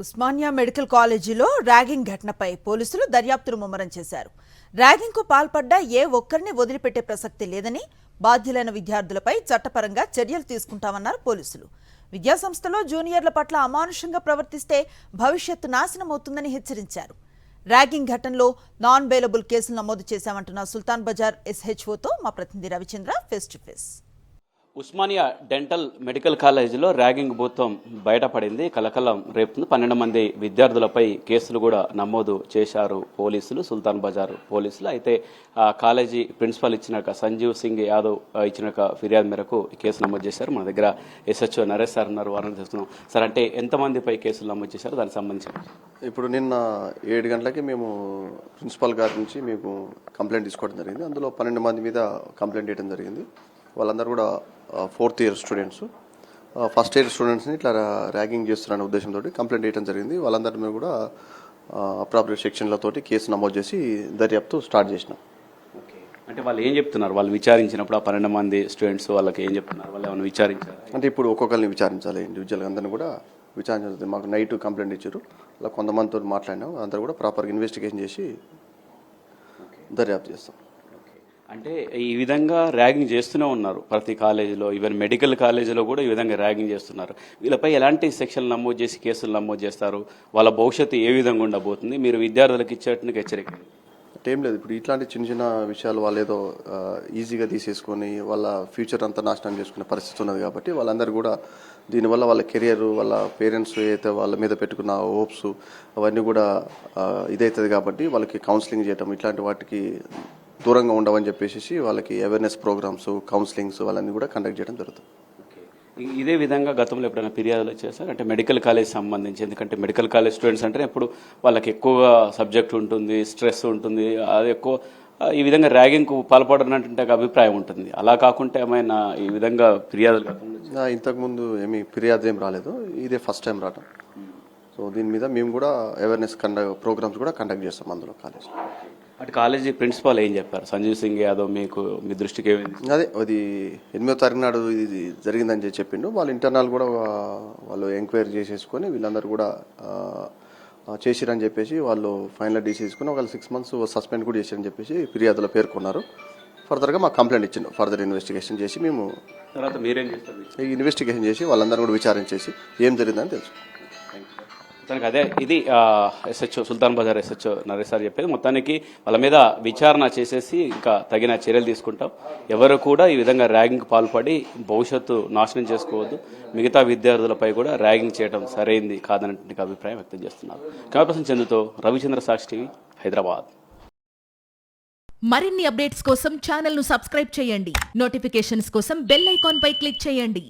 Osmania medical కాలేజీలో ragging ఘటనపై పోలీసులు దర్యాప్తును ముమ్మరం చేశారు. ర్యాగింగ్కు పాల్పడ్డ ఏ ఒక్కరిని వదిలిపెట్టే ప్రసక్తి లేదని, బాధ్యులైన విద్యార్థులపై చట్టపరంగా చర్యలు తీసుకుంటామన్నారు పోలీసులు. విద్యాసంస్థలో జూనియర్ల పట్ల అమానుషంగా ప్రవర్తిస్తే భవిష్యత్తు నాశనమవుతుందని హెచ్చరించారు. ర్యాగింగ్ ఘటనలో నాన్ బెయిలబుల్ కేసులు నమోదు చేశామంటున్న సుల్తాన్ బజార్ SHOతో మా ప్రతినిధి Ravichandra face to face. Osmania dental medical కాలేజీలో ర్యాగింగ్ భూతం బయటపడింది. కలకలం రేపుతుంది. 12 మంది విద్యార్థులపై కేసులు కూడా నమోదు చేశారు పోలీసులు, సుల్తాన్ బజార్ పోలీసులు. అయితే కాలేజీ ప్రిన్సిపల్ ఇచ్చిన సంజీవ్ సింగ్ యాదవ్ ఇచ్చిన ఫిర్యాదు మేరకు కేసు నమోదు చేశారు. మన దగ్గర SHO నరేష్ సార్ ఉన్నారు, వారిని తెలుస్తున్నాం. సార్, అంటే ఎంతమందిపై కేసులు నమోదు చేశారు, దానికి సంబంధించి? ఇప్పుడు నిన్న 7 గంటలకి మేము ప్రిన్సిపల్ గారి నుంచి మేము కంప్లైంట్ తీసుకోవడం జరిగింది. అందులో 12 మంది మీద కంప్లైంట్ చేయడం జరిగింది. వాళ్ళందరూ కూడా 4th year students. First year స్టూడెంట్స్ని ఇట్లా ర్యాగింగ్ చేస్తున్నారనే ఉద్దేశంతో కంప్లైంట్ చేయడం జరిగింది. వాళ్ళందరి మీద కూడా అప్రాప్రియేట్ సెక్షన్లతోటి కేసు నమోదు చేసి దర్యాప్తు స్టార్ట్ చేసినాం. అంటే వాళ్ళు ఏం చెప్తున్నారు? వాళ్ళు విచారించినప్పుడు ఆ 12 మంది స్టూడెంట్స్ వాళ్ళకి ఏం చెప్తున్నారు? వాళ్ళు ఏమైనా విచారించారు? అంటే ఇప్పుడు ఒక్కొక్కరిని విచారించాలి, ఇండివిజువల్గా అందరిని కూడా విచారించాలి. మాకు నైట్ కంప్లైంట్ ఇచ్చారు, అలా కొంతమందితో మాట్లాడినాం. అందరూ కూడా ప్రాపర్గా ఇన్వెస్టిగేషన్ చేసి దర్యాప్తు చేస్తాం. అంటే ఈ విధంగా ర్యాగింగ్ చేస్తూనే ఉన్నారు ప్రతి కాలేజీలో, ఈవెన్ మెడికల్ కాలేజీలో కూడా ఈ విధంగా ర్యాగింగ్ చేస్తున్నారు. వీళ్ళపై ఎలాంటి సెక్షన్లు నమోదు చేసి కేసులు నమోదు చేస్తారు? వాళ్ళ భవిష్యత్తు ఏ విధంగా ఉండబోతుంది? మీరు విద్యార్థులకు ఇచ్చేట్టుగా హెచ్చరిక ఏం లేదు. ఇప్పుడు ఇట్లాంటి చిన్న చిన్న విషయాలు వాళ్ళు ఏదో ఈజీగా తీసేసుకొని వాళ్ళ ఫ్యూచర్ అంతా నాశనం చేసుకునే పరిస్థితి ఉన్నది. కాబట్టి వాళ్ళందరూ కూడా దీనివల్ల వాళ్ళ కెరియర్, వాళ్ళ పేరెంట్స్ అయితే వాళ్ళ మీద పెట్టుకున్న హోప్స్ అవన్నీ కూడా ఇదవుతుంది. కాబట్టి వాళ్ళకి కౌన్సిలింగ్ చేయటం, ఇట్లాంటి వాటికి దూరంగా ఉండవని చెప్పేసి వాళ్ళకి అవేర్నెస్ ప్రోగ్రామ్స్, కౌన్సిలింగ్స్ వాళ్ళని కూడా కండక్ట్ చేయడం జరుగుతుంది. ఇదే విధంగా గతంలో ఎప్పుడైనా ఫిర్యాదులు వచ్చేసారు అంటే మెడికల్ కాలేజ్ సంబంధించి? ఎందుకంటే మెడికల్ కాలేజ్ స్టూడెంట్స్ అంటే ఎప్పుడు వాళ్ళకి ఎక్కువగా సబ్జెక్ట్ ఉంటుంది, స్ట్రెస్ ఉంటుంది, అది ఎక్కువ ఈ విధంగా ర్యాగింగ్కు పాల్పడనట్టు అభిప్రాయం ఉంటుంది. అలా కాకుండా ఏమైనా ఈ విధంగా ఫిర్యాదులు గతంలో? ఇంతకుముందు ఫిర్యాదు ఏం రాలేదు, ఇదే ఫస్ట్ టైం రావడం. సో దీని మీద మేము కూడా అవేర్నెస్ ప్రోగ్రామ్స్ కూడా కండక్ట్ చేస్తాం అందులో కాలేజ్. అటు కాలేజీ ప్రిన్సిపాల్ ఏం చెప్పారు? సంజీవ్ సింగ్ యాదవ్ మీ దృష్టికి ఏమైంది? అదే అది 8వ తారీఖు నాడు ఇది జరిగిందని చెప్పిండు. వాళ్ళు ఇంటర్నల్ కూడా వాళ్ళు ఎంక్వైరీ చేసేసుకొని వీళ్ళందరూ కూడా చేసిరని చెప్పేసి వాళ్ళు ఫైనల్ డీసీ తీసుకుని ఒక 6 months సస్పెండ్ కూడా చేశారని చెప్పేసి ఫిర్యాదులో పేర్కొన్నారు. ఫర్దర్గా మాకు కంప్లైంట్ ఇచ్చిండు. ఫర్దర్ ఇన్వెస్టిగేషన్ చేసి మేము తర్వాత మీరేం చేస్తారు? ఇన్వెస్టిగేషన్ చేసి వాళ్ళందరూ కూడా విచారించేసి ఏం జరిగిందని తెలుసు. మొత్తానికి అదే ఇది SHO సుల్తాన్ బజార్ SHO నరేష్ సార్ చెప్పేది. మొత్తానికి వాళ్ళ మీద విచారణ చేసేసి ఇంకా తగిన చర్యలు తీసుకుంటాం. ఎవరు కూడా ఈ విధంగా ర్యాగింగ్ పాల్పడి భవిష్యత్తు నాశనం చేసుకోవద్దు. మిగతా విద్యార్థులపై కూడా ర్యాగింగ్ చేయడం సరైంది కాదనే అభిప్రాయం వ్యక్తం చేస్తున్నారు. కెమెరా చందుతో రవిచంద్ర, సాక్షి టీవీ, హైదరాబాద్. మరిన్ని అప్డేట్స్ కోసం ఛానల్ ను సబ్స్క్రైబ్ చేయండి. నోటిఫికేషన్స్ కోసం బెల్ ఐకాన్ పై క్లిక్ చేయండి.